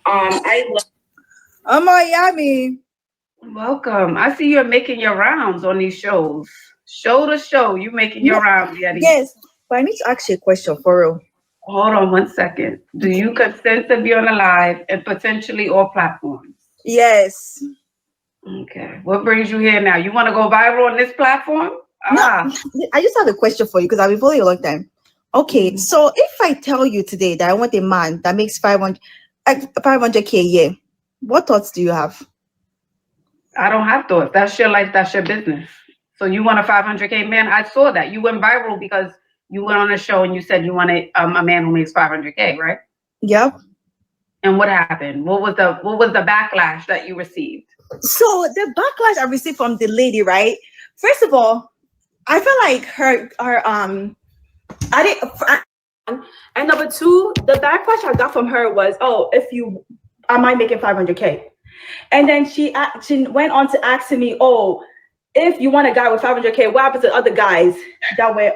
I love. Oh Miami. Welcome. I see you're making your rounds on these shows. Show to show, you making your rounds, Yeti. Yes, but I need to ask you a question for real. Hold on 1 second. Do you consent to be on a live and potentially all platforms? Yes. Okay. What brings you here now? You want to go viral on this platform? No, Ah. I just have a question for you because I've been following you a long time. Okay, so if I tell you today that I want a man that makes 500K a year, what thoughts do you have? I don't have thoughts. That's your life. That's your business. So you want a 500K man? I saw that. You went viral because you went on a show and you said you wanted a man who makes 500K, right? Yep. And what happened? What was the backlash that you received? So the backlash I received from the lady, right? First of all, I feel like her I didn't. And number two, the backlash I got from her was, oh, am I making 500K? And then she went on to ask me, oh, if you want a guy with 500K, what happens to other guys that were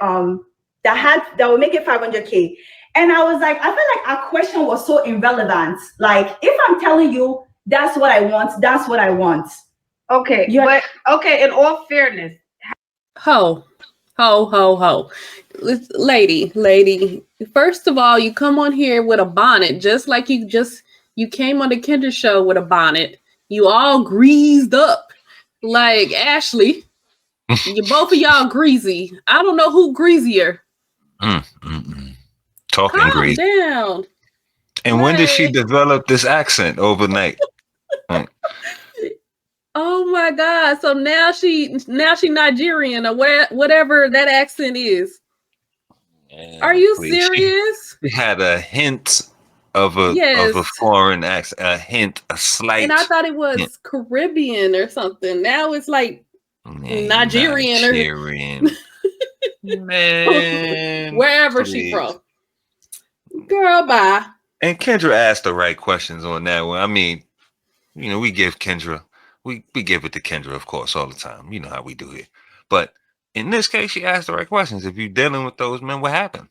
making 500K? And I was like, I feel like our question was so irrelevant. Like, if I'm telling you that's what I want, that's what I want. Okay, but okay, in all fairness. Ho. Lady. First of all, you come on here with a bonnet, just like you came on the Kendra show with a bonnet. You all greased up like Ashley. Both of y'all greasy. I don't know who greasier. Talking Calm greasy. down. And when did she develop this accent overnight? Oh my God! So now she Nigerian or whatever that accent is. Are you serious? She had a hint of a foreign accent, a slight. And I thought it was Caribbean or something. Now it's like Nigerian. Man, wherever she from. Girl, bye. And Kendra asked the right questions on that one. I mean, we give Kendra. We give it to Kendra, of course, all the time. You know how we do here. But in this case, she asked the right questions. If you're dealing with those men, what happened?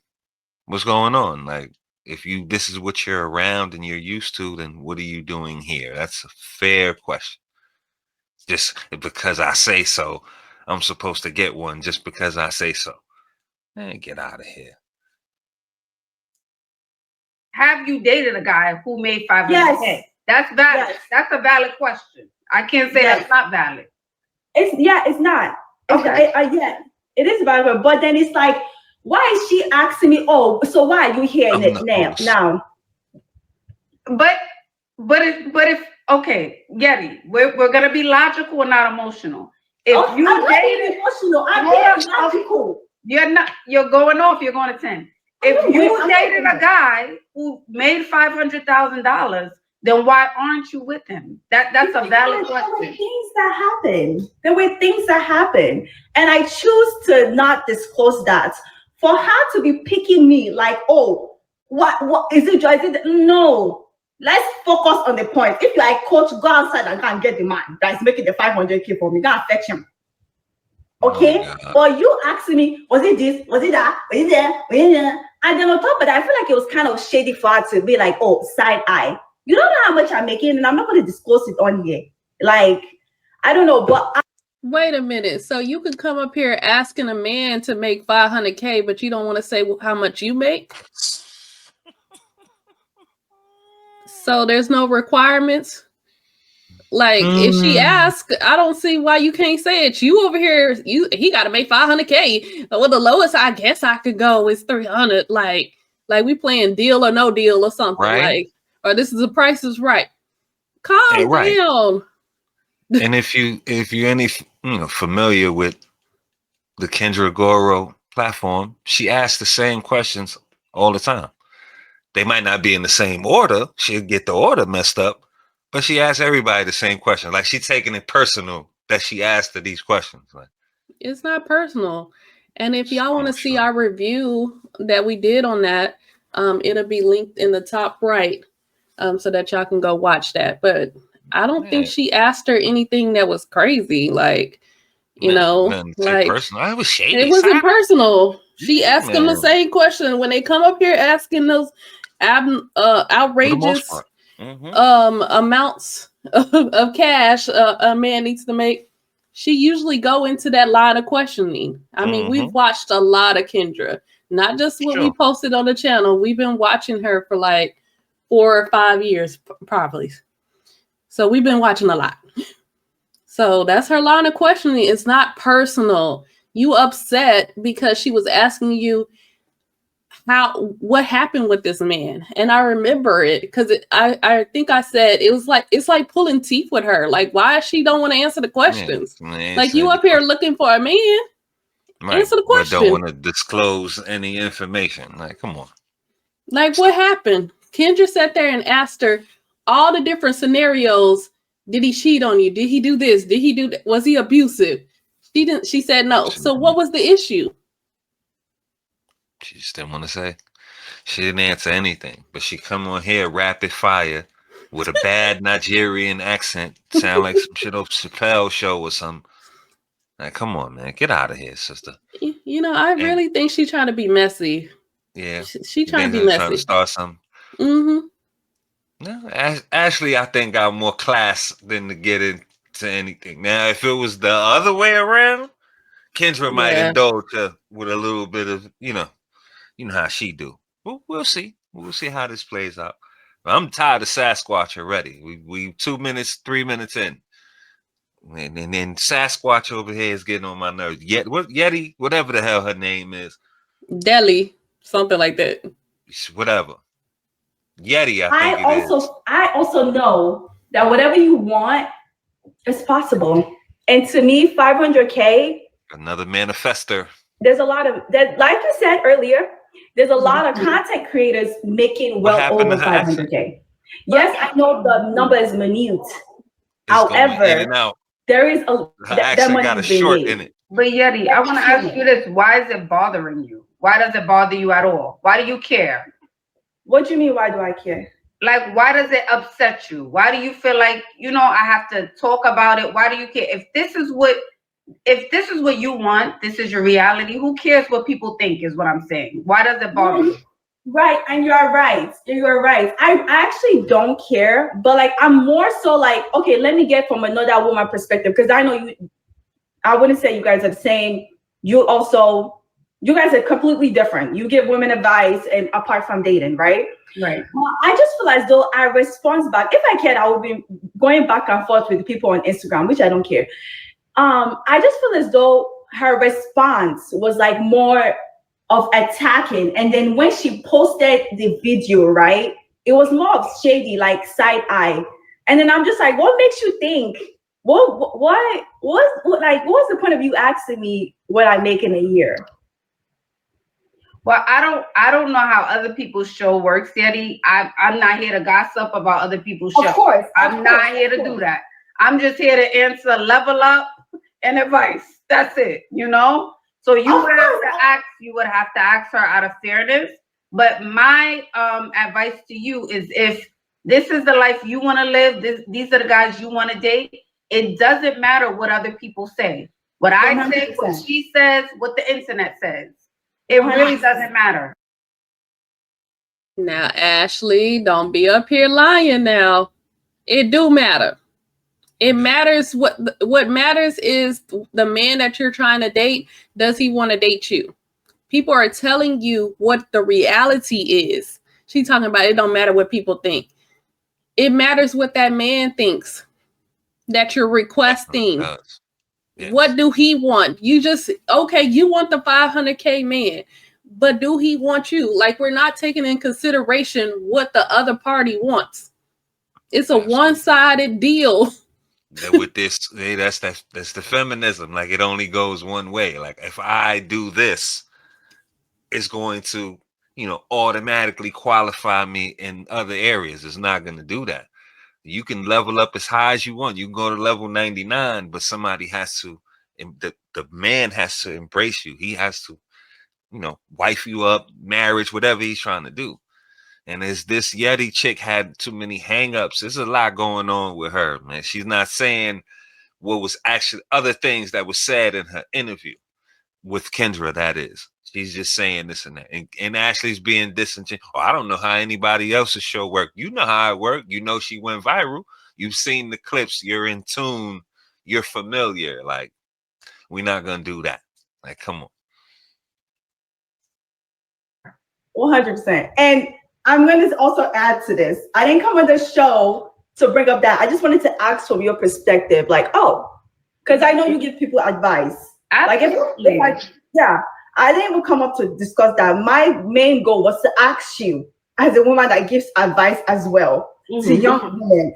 What's going on? Like, if this is what you're around and you're used to, then what are you doing here? That's a fair question. Just because I say so, I'm supposed to get one just because I say so. Man, get out of here. Have you dated a guy who made 500K? Yes. That's valid. Yes. That's a valid question. I can't say that's not valid. It's not. Okay. It is valid, but then it's like, why is she asking me? Oh, so why are you here now? But if okay, Yeti, we're gonna be logical and not emotional. If you dated emotional, I'm logical. You're going off. You're going to 10. If you dated a guy who made $500,000. Then why aren't you with him? That's a valid question. There were things that happened. And I choose to not disclose that. For her to be picking me like, oh, what is it? No. Let's focus on the point. If you're like, coach, go outside and go and get the man that's making the 500K for me. Go and fetch him. Okay? Or you asking me, was it this? Was it that? Was it there? Was it there? And then on top of that, I feel like it was kind of shady for her to be like, oh, side eye. You don't know how much I'm making, and I'm not going to disclose it on here. Like, I don't know, but wait a minute. So you could come up here asking a man to make 500K, but you don't want to say how much you make? So there's no requirements? Like, if she asks, I don't see why you can't say it. You over here, he got to make 500K. Well, the lowest I guess I could go is 300. Like we playing deal or no deal or something. Right. Like, or this is the price is right. Calm down. And if you're any familiar with the Kendra Goro platform, she asks the same questions all the time. They might not be in the same order. She'll get the order messed up, but she asks everybody the same question. Like, she's taking it personal that she asked her these questions. Like, it's not personal. And if y'all want to see our review that we did on that, it'll be linked in the top right. So that y'all can go watch that. But I don't think she asked her anything that was crazy. Like, like personal. It was shady. It wasn't personal. She asked them the same question when they come up here asking those outrageous amounts of cash a man needs to make, she usually go into that line of questioning. I mean, we've watched a lot of Kendra, not just what we posted on the channel. We've been watching her for like 4 or 5 years, probably. So we've been watching a lot. So that's her line of questioning. It's not personal. You upset because she was asking you what happened with this man. And I remember it because I think I said it's like pulling teeth with her. Like, why she don't want to answer the questions? Like, you up here looking for a man? Right. Answer the question. But don't want to disclose any information. Like, come on. Like, what happened? Kendra sat there and asked her all the different scenarios. Did he cheat on you? Did he do this? Did he do that? Was he abusive? She didn't. She said no. So what was the issue? She just didn't want to say. She didn't answer anything. But she come on here rapid fire with a bad Nigerian accent. Sound like some shit off Chappelle show or something. Like, come on, man. Get out of here, sister. You know, I really think she's trying to be messy. Yeah. She trying to be messy. Trying to start something. No, Ashley, I think, got more class than to get into anything. Now, if it was the other way around, Kendra might indulge her with a little bit of, you know how she do. We'll see. We'll see how this plays out. But I'm tired of Sasquatch already. We 2 minutes, 3 minutes in. And then Sasquatch over here is getting on my nerves. Yeti, whatever the hell her name is. Deli, something like that. Whatever. Yeti, I also know that whatever you want is possible. And to me, 500K. Another manifester. There's a lot of that, like you said earlier, there's a lot of content creators making well over 500K. Yes, I know the number is minute. However, there is that money got a short in it. But Yeti, I want to ask you this: why is it bothering you? Why does it bother you at all? Why do you care? What do you mean? Why do I care? Like, why does it upset you? Why do you feel like, I have to talk about it? Why do you care? If this is what you want, this is your reality, who cares what people think is what I'm saying. Why does it bother you? Right, and you're right. I actually don't care, but like I'm more so like, okay, let me get from another woman perspective, because I know I wouldn't say you guys are the same. You guys are completely different. You give women advice and apart from dating, right? Right. Well, I just feel as though I respond back. If I cared, I would be going back and forth with people on Instagram, which I don't care. I just feel as though her response was like more of attacking. And then when she posted the video, right, it was more of shady, like side eye. And then I'm just like, what makes you think? What's the point of you asking me what I make in a year? Well, I don't know how other people's show works, Yeti. I'm not here to gossip about other people's show. Of course. I'm not here to do that. I'm just here to answer level up and advice. That's it, So you would have to ask her out of fairness. But my advice to you is, if this is the life you want to live, these are the guys you want to date, it doesn't matter what other people say. What I 100%. Say, what she says, what the internet says. It really doesn't matter. Now, Ashley, don't be up here lying now. It do matter. It matters. What matters is the man that you're trying to date. Does he want to date you? People are telling you what the reality is. She's talking about it don't matter what people think. It matters what that man thinks that you're requesting. Yes. What do he want? You want the 500K man, but do he want you? Like, we're not taking in consideration what the other party wants. It's a one-sided deal. With this, that's the feminism. Like, it only goes one way. Like, if I do this, it's going to, automatically qualify me in other areas. It's not going to do that. You can level up as high as you want. You can go to level 99, but somebody has to, the man has to embrace you. He has to, wife you up, marriage, whatever he's trying to do. And as this Yeti chick had too many hangups, there's a lot going on with her, man. She's not saying what was actually other things that was said in her interview with Kendra, that is. She's just saying this and that. And Ashley's being disingenuous. Oh, I don't know how anybody else's show worked. You know how it worked. You know she went viral. You've seen the clips. You're in tune. You're familiar. Like, we're not going to do that. Like, come on. 100%. And I'm going to also add to this. I didn't come on the show to bring up that. I just wanted to ask from your perspective, like, because I know you give people advice. Absolutely. Like, I didn't even come up to discuss that. My main goal was to ask you, as a woman that gives advice as well to young women,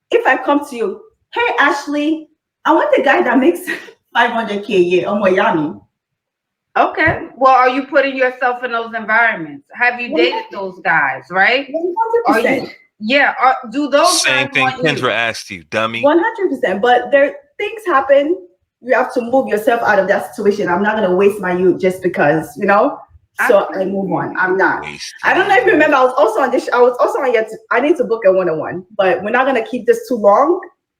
if I come to you, hey, Ashley, I want the guy that makes $500K a year on Miami. Okay. Well, are you putting yourself in those environments? Have you dated those guys, right? 100%. Do those same guys thing want Kendra you? asked you, dummy? 100%. But things happen. You have to move yourself out of that situation. I'm not going to waste my youth just because, So I move on. I'm not. I don't know if you remember, I was also on this. I was also on yet. I need to book a 1-on-1, but we're not going to keep this too long.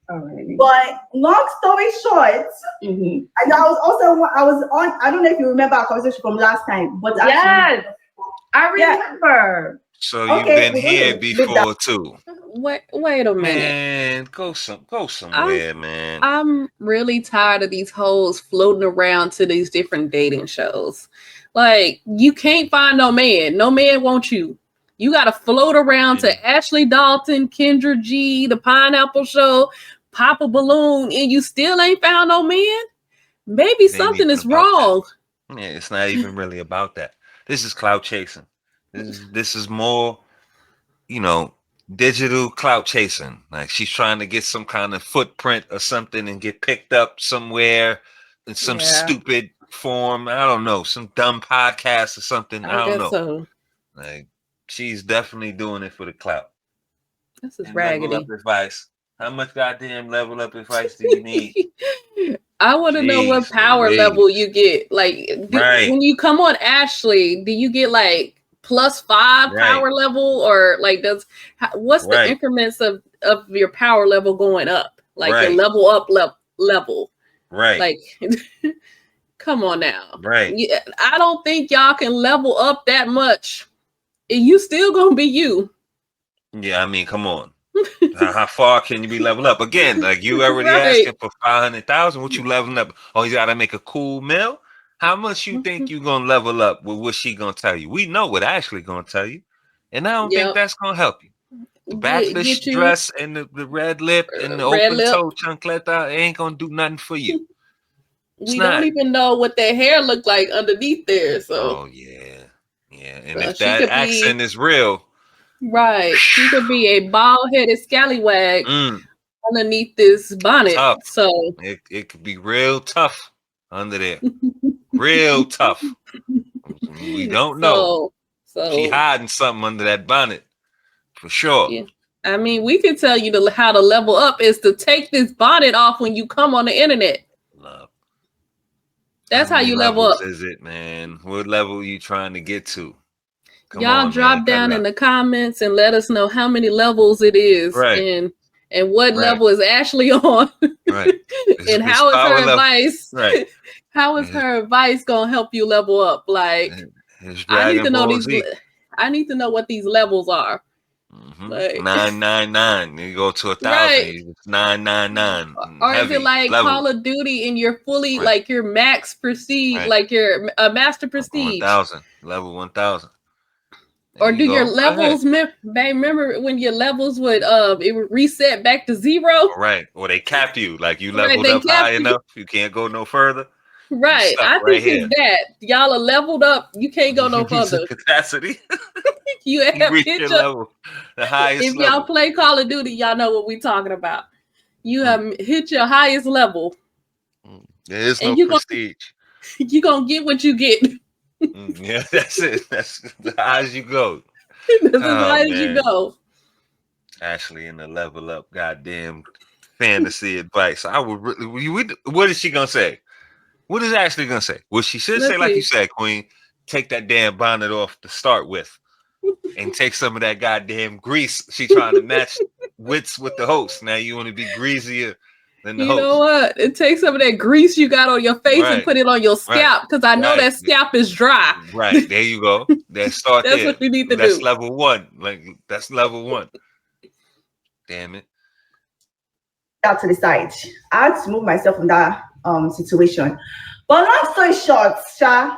Alrighty. But long story short, and I was on. I don't know if you remember our conversation from last time, but Yes, I remember. So you've been here before too. Wait a minute. Man, go somewhere, man. I'm really tired of these hoes floating around to these different dating shows. Like, you can't find no man. No man wants you. You got to float around to Ashley Dalton, Kendra G, the Pineapple Show, Pop a Balloon, and you still ain't found no man? Maybe something is wrong. That. Yeah, it's not even really about that. This is clout chasing. This is more, digital clout chasing. Like, she's trying to get some kind of footprint or something and get picked up somewhere in some stupid form. I don't know, some dumb podcast or something. I don't know. So. Like, she's definitely doing it for the clout. This is raggedy. Level up advice. How much goddamn level up advice do you need? I want to know what power level you get. Like, when you come on Ashley, do you get like +5 power level, or like what's the increments of your power level going up? Like your level up level. Right. Like, come on now. Right. I don't think y'all can level up that much. You still gonna be you. Yeah, I mean, come on. How far can you be leveled up? Again, like, you already asking for 500,000. What you leveling up? Oh, you gotta make a cool meal. How much you think you gonna level up with what she gonna tell you? We know what Ashley gonna tell you, and I don't think that's gonna help you. The backless dress and the red lip and the open toe chancleta ain't gonna do nothing for you. We don't even know what their hair look like underneath there. So. Oh yeah, and if that accent is real. Right. She could be a bald-headed scallywag underneath this bonnet. Tough. So it could be real tough under there. Real tough. We don't know. So she hiding something under that bonnet. For sure. Yeah. I mean, we can tell you how to level up is to take this bonnet off when you come on the internet. Love. That's how you level up. Is it, man? What level are you trying to get to? Y'all drop down in the comments and let us know how many levels it is, and what level is Ashley on, and how is her advice? Right. How is her advice gonna help you level up? Like, I need to know I need to know what these levels are. Like, 999. You go to 1,000. It's 999. Or is it like Call of Duty and you're fully like your max prestige, like your master prestige? 1,000. Level 1,000. Or do your levels, remember when your levels would it would reset back to 0? Right. Or they cap you, like you leveled up high enough, you can't go no further. Right. I think it's that. Y'all are leveled up, you can't go no further. Capacity. You have reached your level, the highest level. If y'all play Call of Duty, y'all know what we're talking about. You have hit your highest level. There is no prestige. You're going to get what you get. Yeah, that's it. That's as high as you go. That's as high as you go. Ashley in the level up goddamn fantasy advice. I would really. What is she gonna say? What is Ashley gonna say? Well, she should say, like you said, Queen, take that damn bonnet off to start with, and take some of that goddamn grease. She trying to match wits with the host. Now you want to be greasier than the You know host. what? It takes some of that grease you got on your face and Right. put it on your scalp because I know Right. that scalp is dry. Right. There you go. That start That's there. what you need to That's do. level one. Like that's level one. Damn it. Out to the side. I had to move myself from that situation. But long story short, Sha,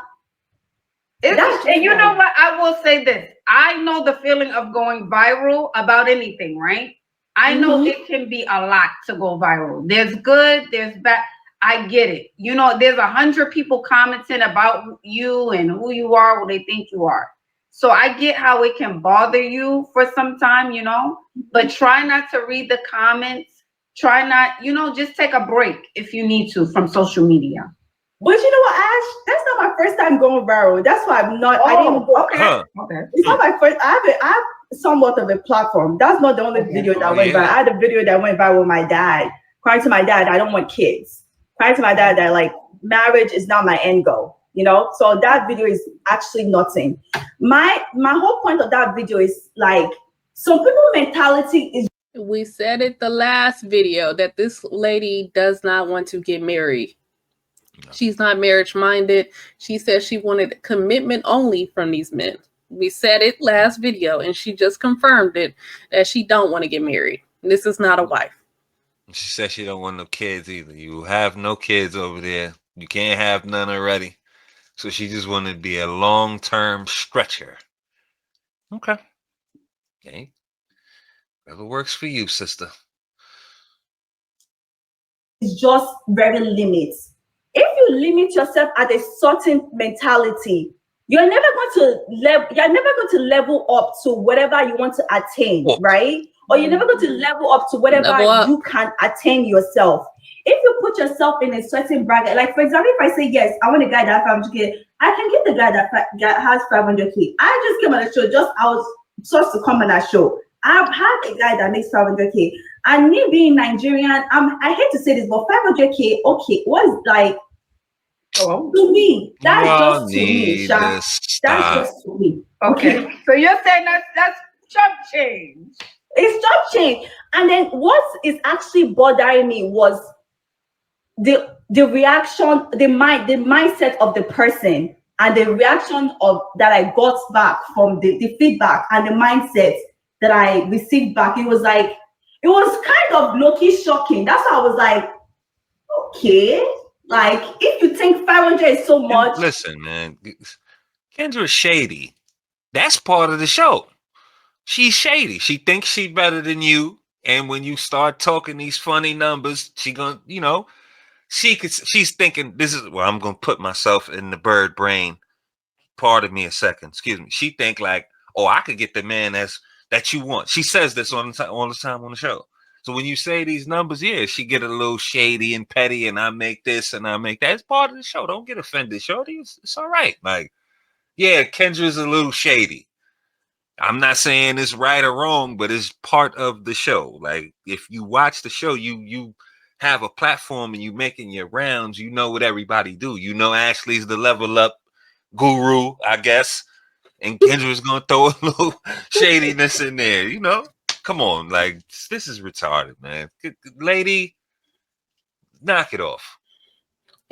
And you know what? I will say this. I know the feeling of going viral about anything, right? I know it can be a lot to go viral. There's good, there's bad. I get it. You know, there's 100 people commenting about you and who you are, who they think you are. So I get how it can bother you for some time, you know, but try not to read the comments. Try not, you know, just take a break if you need to from social media. But you know what, Ash? That's not my first time going viral. That's why I'm not. I didn't go. Okay. Huh. Okay. It's not my first. I have somewhat of a platform. That's not the only video that went viral. I had a video that went viral with my dad. Crying to my dad, I don't want kids. Crying to my dad that like marriage is not my end goal. You know, so that video is actually nothing. My whole point of that video is like some people mentality is. We said it the last video that this lady does not want to get married. No. She's not marriage minded. She says she wanted commitment only from these men. We said it last video and she just confirmed it that she don't want to get married. This is not a wife. She said she don't want no kids either. You have no kids over there. You can't have none already. So she just wanted to be a long-term stretcher. Okay. Okay. Whatever works for you, sister. It's just very limited. If you limit yourself at a certain mentality, you're never going to level up to whatever you want to attain, right? Or you're never going to level up to whatever you can attain yourself. If you put yourself in a certain bracket, like for example, if I say yes, I want a guy that has 500K, I can get the guy that has 500K. I just came on the show, I was supposed to come on that show. I've had a guy that makes 500K, and me being Nigerian, I hate to say this, but 500K, okay, what's like to me? That's just to me, Sha. That's just to me. Okay. So you're saying that's chump change. It's chump change. And then what is actually bothering me was the reaction, the mindset of the person, and the reaction of that I got back from the feedback and the mindset that I received back. It was kind of low-key shocking. That's why I was like, okay, like if you think 500 is so much. Listen, man, Kendra's shady. That's part of the show. She's shady. She thinks she's better than you. And when you start talking these funny numbers, she gonna, you know, she's thinking this is where I'm gonna put myself in the bird brain. Pardon me a second. Excuse me. She think like, oh, I could get the man that you want. She says this all the time on the show. So when you say these numbers, yeah, she get a little shady and petty, and I make this and I make that. It's part of the show. Don't get offended, shorty. It's all right. Like, yeah, Kendra's a little shady. I'm not saying it's right or wrong, but it's part of the show. Like, if you watch the show, you have a platform and you making your rounds. You know what everybody do. You know Ashley's the level up guru, I guess, and Kendra's gonna throw a little shadiness in there. You know, come on, like this is retarded, man. Lady, knock it off.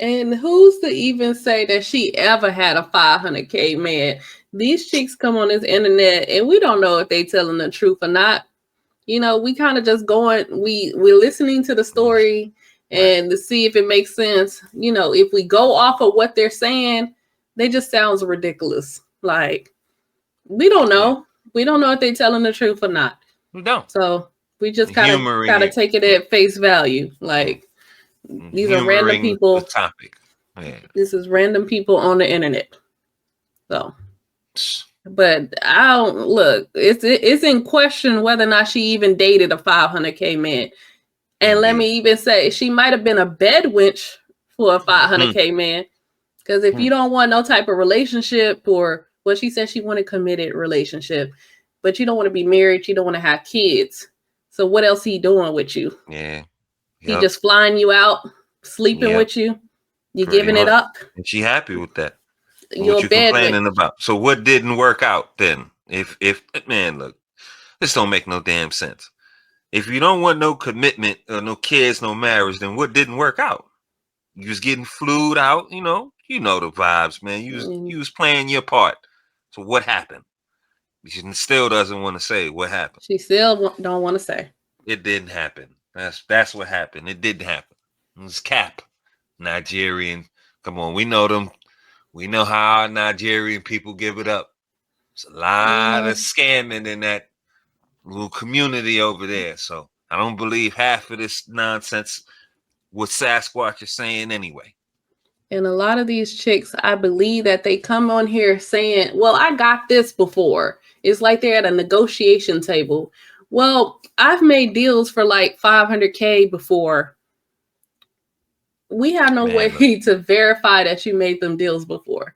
And who's to even say that she ever had a 500K man? These chicks come on this internet and we don't know if they telling the truth or not. You know, we kind of just going, we're listening to the story and to see if it makes sense. You know, if we go off of what they're saying, they just sounds ridiculous. Like, we don't know. We don't know if they're telling the truth or not. We don't. So we just gotta take it at face value. Like, these are random people. The topic. Yeah. This is random people on the internet. So, but I don't look. It's in question whether or not she even dated a 500K man. And let me even say, she might have been a bed wench for a 500K man. Because if you don't want no type of relationship, or well, she said she wanted committed relationship, but you don't want to be married, you don't want to have kids. So what else he doing with you? Yeah. He just flying you out, sleeping with you. You giving it up. And she happy with that. You're what you complaining about? So what didn't work out then? If man, look, this don't make no damn sense. If you don't want no commitment or no kids, no marriage, then what didn't work out? You was getting flued out, you know the vibes, man. You was playing your part. So what happened? She still doesn't want to say what happened. She still don't want to say. It didn't happen. That's what happened. It didn't happen. It was cap. Nigerian. Come on, we know them. We know how our Nigerian people give it up. There's a lot of scamming in that little community over there. So I don't believe half of this nonsense what Sasquatch is saying anyway. And a lot of these chicks, I believe that they come on here saying, well, I got this before. It's like they're at a negotiation table. Well, I've made deals for like 500K before. We have no way to verify that you made them deals before.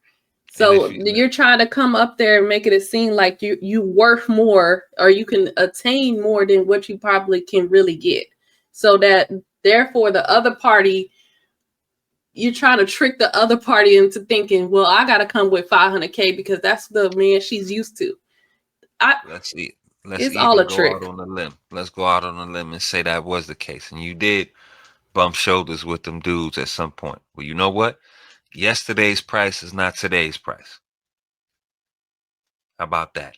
So you're trying to come up there and make it seem like you worth more, or you can attain more than what you probably can really get. So that therefore the other party, you're trying to trick the other party into thinking, well, I got to come with 500K because that's the man she's used to. Let's it's all a trick. Out on a limb. Let's go out on a limb and say that was the case. And you did bump shoulders with them dudes at some point. Well, you know what? Yesterday's price is not today's price. How about that?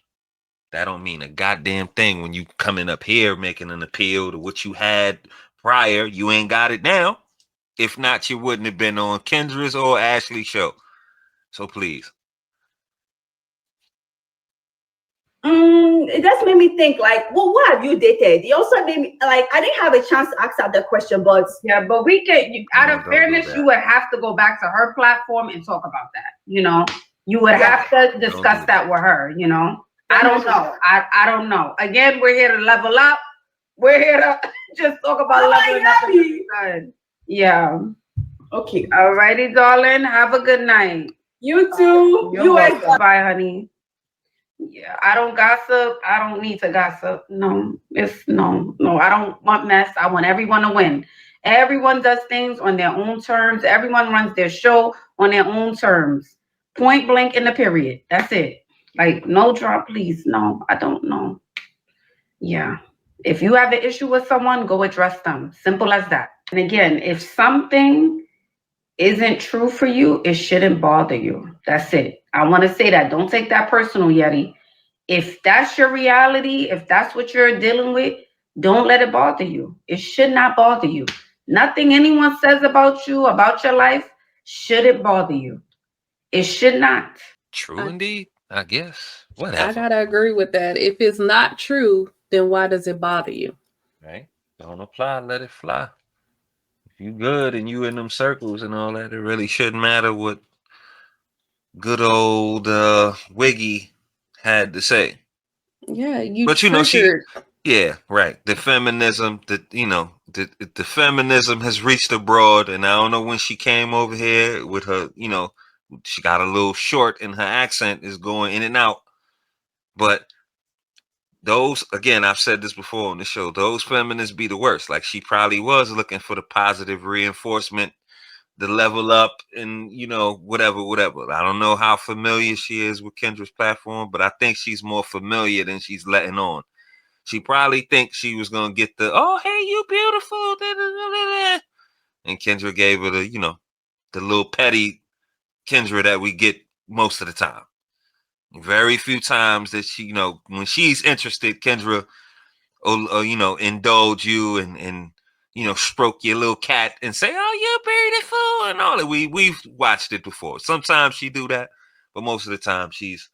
That don't mean a goddamn thing when you coming up here making an appeal to what you had prior. You ain't got it now. If not, you wouldn't have been on Kendra's or Ashley's show. So please. It just made me think, like, well, what have you dated? It also made me, like, I didn't have a chance to ask her the question, but yeah, but we can, out of fairness, you would have to go back to her platform and talk about that. You would have to discuss that with her. I don't know. I don't know. Again, we're here to level up. We're here to just talk about leveling up. Yeah. Okay. All righty, darling. Have a good night. You too. Bye, honey. Yeah, I don't gossip. I don't need to gossip. No, I don't want mess. I want everyone to win. Everyone does things on their own terms. Everyone runs their show on their own terms. Point blank in the period. That's it. Like, no drop, please. No, I don't know. Yeah. If you have an issue with someone, go address them. Simple as that. And again, if something isn't true for you, it shouldn't bother you. That's it. I want to say that. Don't take that personal, Yeti. If that's your reality, if that's what you're dealing with, don't let it bother you. It should not bother you. Nothing anyone says about you, about your life, shouldn't bother you. It should not. True indeed, I guess. Whatever. I gotta agree with that. If it's not true, then why does it bother you? Right? Don't apply, let it fly. If you good and you in them circles and all that, it really shouldn't matter what good old Wiggy had to say. Yeah, but yeah, right. The feminism, the feminism has reached abroad, and I don't know when she came over here with her, she got a little short and her accent is going in and out. But those, again, I've said this before on the show, those feminists be the worst. Like, she probably was looking for the positive reinforcement, the level up, and whatever. I don't know how familiar she is with Kendra's platform, but I think she's more familiar than she's letting on. She probably thinks she was gonna get the, oh, hey, you beautiful, and Kendra gave her the, the little petty Kendra that we get most of the time. Very few times that she, when she's interested, Kendra will, indulge you and stroke your little cat and say, oh, you're beautiful, and all that. We've watched it before. Sometimes she do that, but most of the time she's,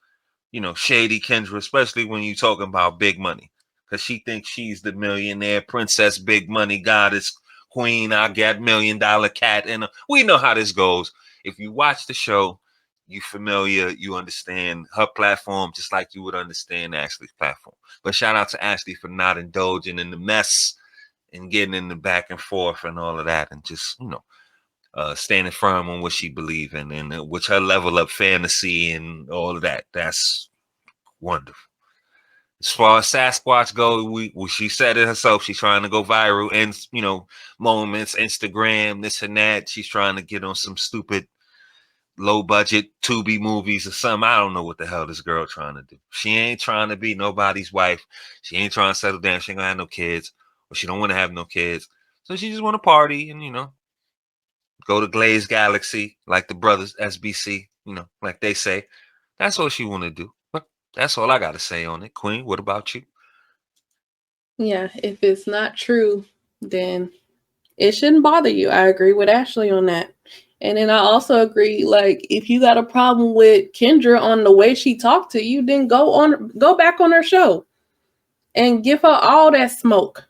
shady Kendra, especially when you talking about big money, because she thinks she's the millionaire princess, big money goddess, queen. I got $1 million cat, and we know how this goes. If you watch the show, you familiar, you understand her platform just like you would understand Ashley's platform. But shout out to Ashley for not indulging in the mess and getting in the back and forth and all of that, and just standing firm on what she believes in, and which her level up fantasy and all of that. That's wonderful. As far as Sasquatch go, she said it herself. She's trying to go viral, and moments, Instagram, this and that. She's trying to get on some stupid low budget Tubi movies or something. I don't know what the hell this girl trying to do. She ain't trying to be nobody's wife. She ain't trying to settle down. She ain't gonna have no kids. but she don't want to have no kids. So she just want to party and, you know, go to Glaze Galaxy like the brothers SBC, you know, like they say. That's all she want to do. But that's all I got to say on it. Queen, what about you? Yeah, if it's not true, then it shouldn't bother you. I agree with Ashley on that. And then I also agree, like, if you got a problem with Kendra on the way she talked to you, then go back on her show and give her all that smoke.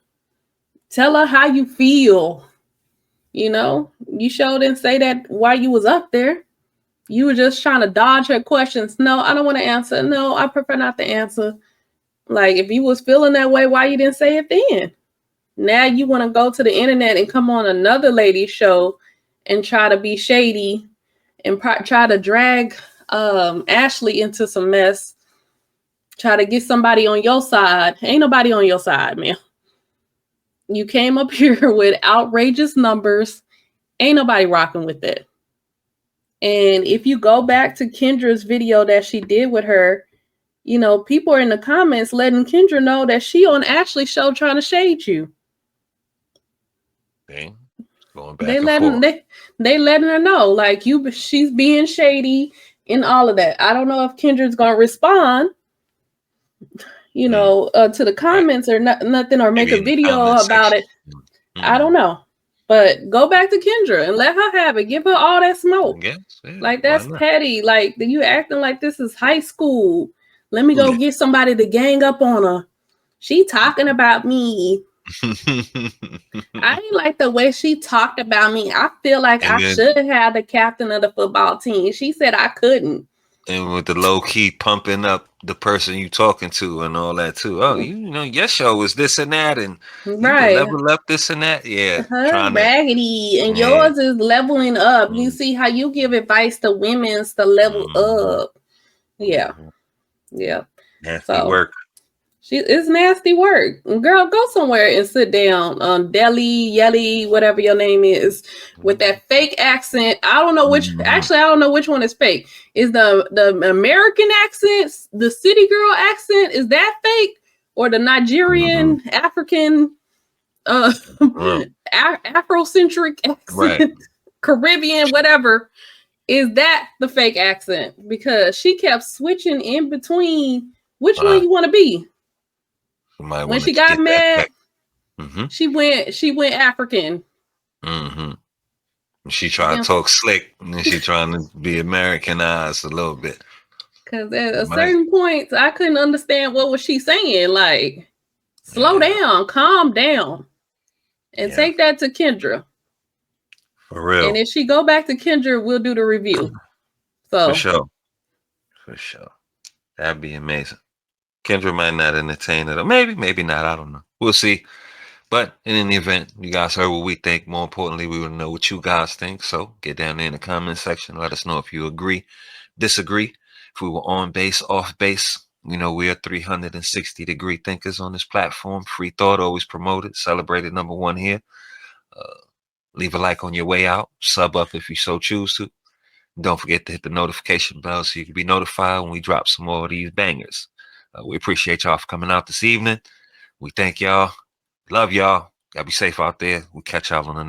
Tell her how you feel. You know, you sure didn't say that while you was up there. You were just trying to dodge her questions. No, I don't want to answer. No, I prefer not to answer. Like, if you was feeling that way, why you didn't say it then? Now you want to go to the internet and come on another lady's show and try to be shady and try to drag Ashley into some mess. Try to get somebody on your side. Ain't nobody on your side, man. You came up here with outrageous numbers. Ain't nobody rocking with it. And if you go back to Kendra's video that she did with her, you know, people are in the comments letting Kendra know that she on Ashley's show trying to shade you. Dang. Going back and forth. They letting her know, like, she's being shady and all of that. I don't know if Kendra's gonna respond, you know, to the comments or nothing, or make a video about it. I don't know. But go back to Kendra and let her have it. Give her all that smoke. Yeah, like, that's petty. Like, you acting like this is high school. Let me go get somebody to gang up on her. She talking about me. I didn't like the way she talked about me. I feel like I should have the captain of the football team. She said I couldn't. And with the low key pumping up the person you talking to and all that too. Oh, you know, your show is this and that, and right, level up this and that. Yeah, her raggedy, and yours is leveling up. You see how you give advice to women's to level up. Yeah, yeah. Nasty work. It's nasty work. Girl, go somewhere and sit down on Yelly, whatever your name is, with that fake accent. I don't know which, actually, I don't know which one is fake. Is the American accent, the city girl accent, is that fake? Or the Nigerian, African, Afrocentric accent, Caribbean, whatever, is that the fake accent? Because she kept switching in between. Which one you want to be? When she got mad, she went African. She tried to talk slick, and then she trying to be Americanized a little bit. Because at a certain point, I couldn't understand what was she saying. Like, slow down, calm down, and take that to Kendra. For real. And if she go back to Kendra, we'll do the review. So for sure, that'd be amazing. Kendra might not entertain it, or maybe not. I don't know. We'll see. But in any event, you guys heard what we think. More importantly, we want to know what you guys think. So get down there in the comment section. Let us know if you agree, disagree. If we were on base, off base. You know, we are 360-degree thinkers on this platform. Free thought, always promoted, celebrated #1 here. Leave a like on your way out. Sub up if you so choose to. Don't forget to hit the notification bell so you can be notified when we drop some more of these bangers. We appreciate y'all for coming out this evening. We thank y'all. Love y'all. Gotta be safe out there. We'll catch y'all on the next one.